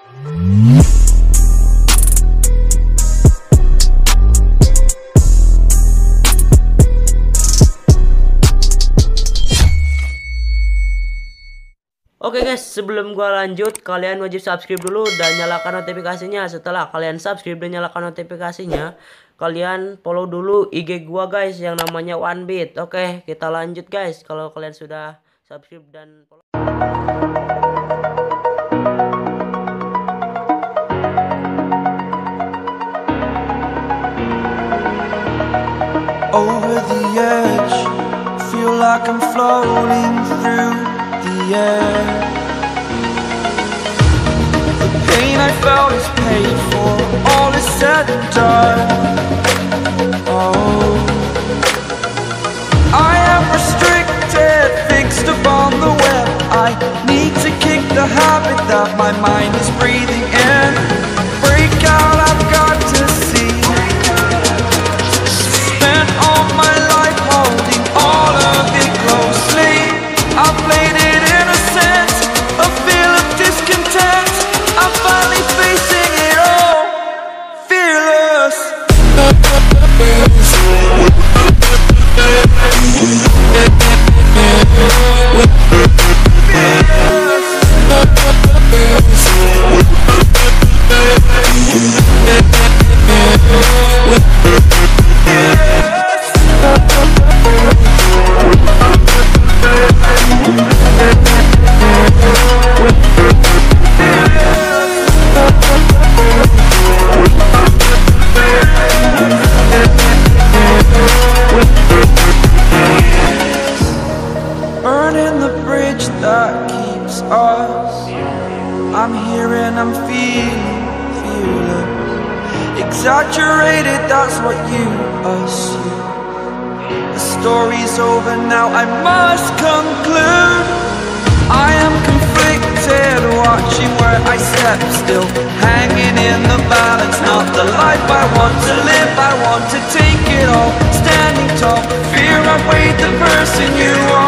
Oke guys, sebelum gua lanjut, kalian wajib subscribe dulu dan nyalakan notifikasinya. Setelah kalian subscribe dan nyalakan notifikasinya, kalian follow dulu IG gua guys yang namanya 1bit. Oke, kita lanjut guys. Kalau kalian sudah subscribe dan follow. Over the edge, feel like I'm floating through the air. The pain I felt is paid for, all is said and done. Oh, I am restricted, fixed upon the web. I need to kick the habit that my mind is breathing in. Break out, I've got to see. Spent all my life holding all of it closely. I played it innocent, a feel of discontent. I'm finally facing it all, fearless. Burning the bridge that keeps us. I'm here and I'm feeling fearless. Exaggerated, that's what you assume. The story's over now, I must conclude. I am conflicted, watching where I step still, hanging in the balance. Not the life I want to live, I want to take it all. Standing tall, fear I weighed the person you are.